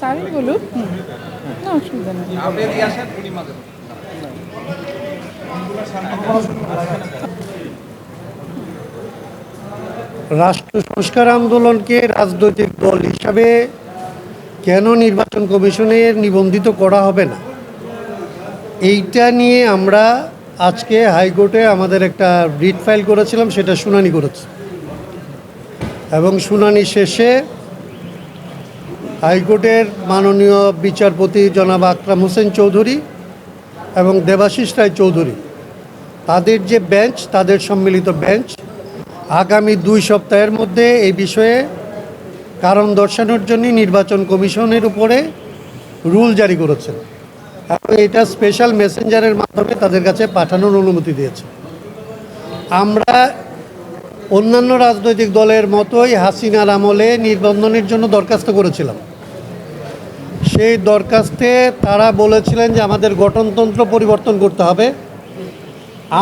তারই বলুন, না অসুবিধা নেই। রাষ্ট্র সংস্কার আন্দোলনকে রাজনৈতিক দল হিসাবে কেন নির্বাচন কমিশনের নিবন্ধিত করা হবে না, এইটা নিয়ে আমরা আজকে হাইকোর্টে আমাদের একটা রিট ফাইল করেছিলাম, সেটা শুনানি করেছি এবং শুনানি শেষে হাইকোর্টের মাননীয় বিচারপতি জনাব আকরাম হোসেন চৌধুরী এবং দেবাশিস রায় চৌধুরী, তাদের যে বেঞ্চ, তাদের সম্মিলিত বেঞ্চ আগামী 2 সপ্তাহের মধ্যে এই বিষয়ে কারণ দর্শানোর জন্য নির্বাচন কমিশনের উপরে রুল জারি করেছেন এবং এটা স্পেশাল মেসেঞ্জারের মাধ্যমে তাদের কাছে পাঠানোর অনুমতি দিয়েছে। আমরা অন্যান্য রাজনৈতিক দলের মতোই হাসিনার আমলে নিবন্ধনের জন্য দরখাস্ত করেছিলাম। সেই দরখাস্তে তারা বলেছিলেন যে আমাদের গঠনতন্ত্র পরিবর্তন করতে হবে।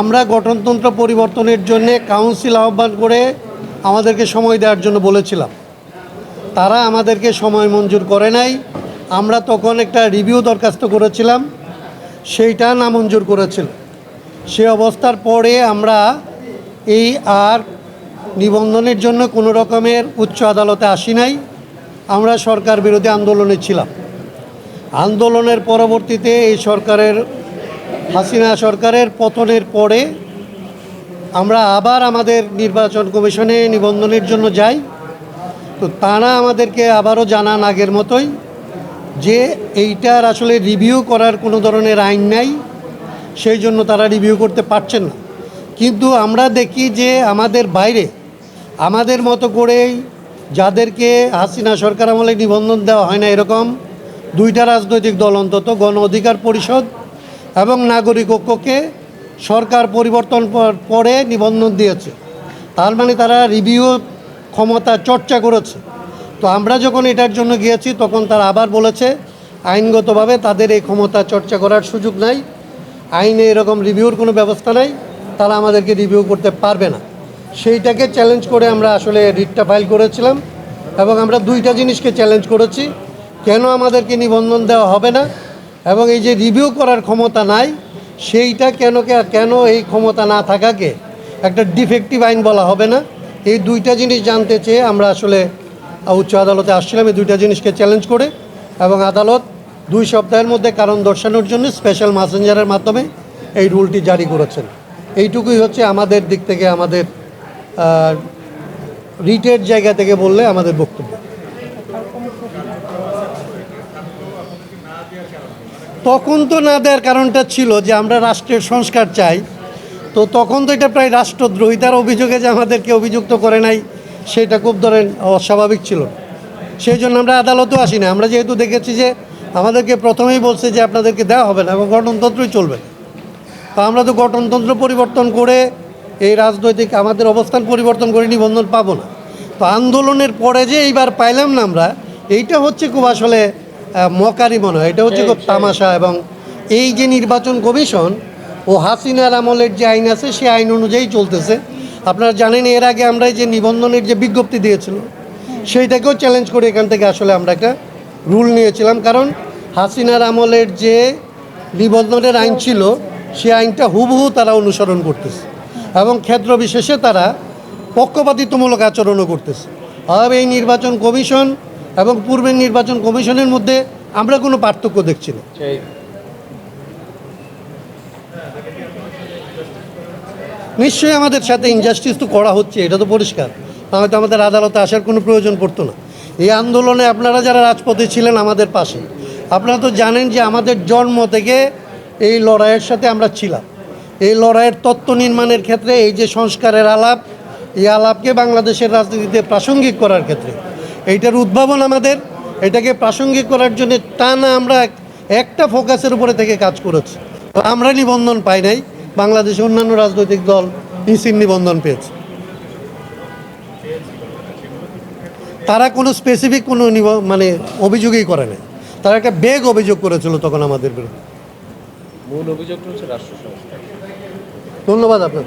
আমরা গঠনতন্ত্র পরিবর্তনের জন্যে কাউন্সিল আহ্বান করে আমাদেরকে সময় দেওয়ার জন্য বলেছিলাম। তারা আমাদেরকে সময় মঞ্জুর করে নাই। আমরা তখন একটা রিভিউ দরখাস্ত করেছিলাম, সেইটা নামঞ্জুর করেছিল। সে অবস্থার পরে আমরা এই আর নিবন্ধনের জন্য কোনো রকমের উচ্চ আদালতে আসি নাই। আমরা সরকার বিরোধী আন্দোলনে ছিলাম। আন্দোলনের পরবর্তীতে এই সরকারের, হাসিনা সরকারের পতনের পরে আমরা আবার আমাদের নির্বাচন কমিশনে নিবন্ধনের জন্য যাই। তো তারা আমাদেরকে আবারও জানান আগের মতোই যে এইটার আসলে রিভিউ করার কোনো ধরনের আইন নাই, সেই জন্য তারা রিভিউ করতে পারছেন না। কিন্তু আমরা দেখি যে আমাদের বাইরে আমাদের মতো করেই যাদেরকে হাসিনা সরকার আমলে নিবন্ধন দেওয়া হয় না, এরকম 2টা রাজনৈতিক দল অন্তত গণ অধিকার পরিষদ এবং নাগরিক ঐক্যকে সরকার পরিবর্তন পরে নিবন্ধন দিয়েছে। তার মানে তারা রিভিউ ক্ষমতা চর্চা করেছে। তো আমরা যখন এটার জন্য গিয়েছি তখন তারা আবার বলেছে আইনগতভাবে তাদের এই ক্ষমতা চর্চা করার সুযোগ নাই, আইনে এরকম রিভিউর কোনো ব্যবস্থা নাই, তারা আমাদেরকে রিভিউ করতে পারবে না। সেইটাকে চ্যালেঞ্জ করে আমরা আসলে রিটটা ফাইল করেছিলাম এবং আমরা 2টা জিনিসকে চ্যালেঞ্জ করেছি, কেন আমাদেরকে নিবন্ধন দেওয়া হবে না এবং এই যে রিভিউ করার ক্ষমতা নাই সেইটা কেন এই ক্ষমতা না থাকাকে একটা ডিফেক্টিভ আইন বলা হবে না। এই 2টা জিনিস জানতে চেয়ে আমরা আসলে উচ্চ আদালতে আসছিলাম এই 2টা জিনিসকে চ্যালেঞ্জ করে, এবং আদালত 2 সপ্তাহের মধ্যে কারণ দর্শানোর জন্য স্পেশাল মেসেঞ্জারের মাধ্যমে এই রুলটি জারি করেছেন। এইটুকুই হচ্ছে আমাদের দিক থেকে, আমাদের রিটের জায়গা থেকে বললে আমাদের বক্তব্য। তখন তো না দেওয়ার কারণটা ছিল যে আমরা রাষ্ট্রের সংস্কার চাই। তো তখন তো এটা প্রায় রাষ্ট্রদ্রোহিতার অভিযোগে যে আমাদেরকে অভিযুক্ত করে নাই, সেটা খুব ধরেন অস্বাভাবিক ছিল। সেই জন্য আমরা আদালতেও আসি না। আমরা যেহেতু দেখেছি যে আমাদেরকে প্রথমেই বলছে যে আপনাদেরকে দেওয়া হবে না এবং গঠনতন্ত্রই চলবে না, তো আমরা তো গঠনতন্ত্র পরিবর্তন করে এই রাজনৈতিক আমাদের অবস্থান পরিবর্তন করে নিবন্ধন পাবো না। তো আন্দোলনের পরে যে এইবার পাইলাম না আমরা, এইটা হচ্ছে খুব আসলে মকারি মনে হয়, এটা হচ্ছে খুব তামাশা। এবং এই যে নির্বাচন কমিশন ও হাসিনার আমলের যে আইন আছে সেই আইন অনুযায়ী চলতেছে। আপনারা জানেন এর আগে আমরা যে নিবন্ধনের যে বিজ্ঞপ্তি দিয়েছিল সেইটাকেও চ্যালেঞ্জ করে এখান থেকে আসলে আমরা একটা রুল নিয়েছিলাম, কারণ হাসিনার আমলের যে নিবন্ধনের আইন ছিল সে আইনটা হুবহু তারা অনুসরণ করতেছে এবং ক্ষেত্র বিশেষে তারা পক্ষপাতিত্বমূলক আচরণও করতেছে। আর এই নির্বাচন কমিশন এবং পূর্বের নির্বাচন কমিশনের মধ্যে আমরা কোনো পার্থক্য দেখছি না। নিশ্চয়ই আমাদের সাথে ইনজাস্টিস তো করা হচ্ছে, এটা তো পরিষ্কার। হয়তো আমাদের আদালতে আসার কোনো প্রয়োজন পড়তো না। এই আন্দোলনে আপনারা যারা রাজপথে ছিলেন আমাদের পাশে, আপনারা তো জানেন যে আমাদের জন্ম থেকে এই লড়াইয়ের সাথে আমরা ছিলাম। এই লড়াইয়ের তত্ত্ব নির্মাণের ক্ষেত্রে এই যে সংস্কারের আলাপ, এই আলাপকে বাংলাদেশের রাজনীতিতে প্রাসঙ্গিক করার ক্ষেত্রে এইটার উদ্ভাবন আমাদের, এটাকে প্রাসঙ্গিক করার জন্য টানা আমরা একটা ফোকাসের উপরে থেকে কাজ করেছি। তো আমরা নিবন্ধন পাই নাই, বাংলাদেশে অন্যান্য রাজনৈতিক দল ইসির নিবন্ধন পেয়েছে। তারা কোনো স্পেসিফিক কোনো মানে অভিযোগই করে নাই, তারা একটা বেগ অভিযোগ করেছিল তখন আমাদের বিরুদ্ধে। মূল অভিযোগটা হচ্ছে রাষ্ট্র সংস্কার। ধন্যবাদ আপনার।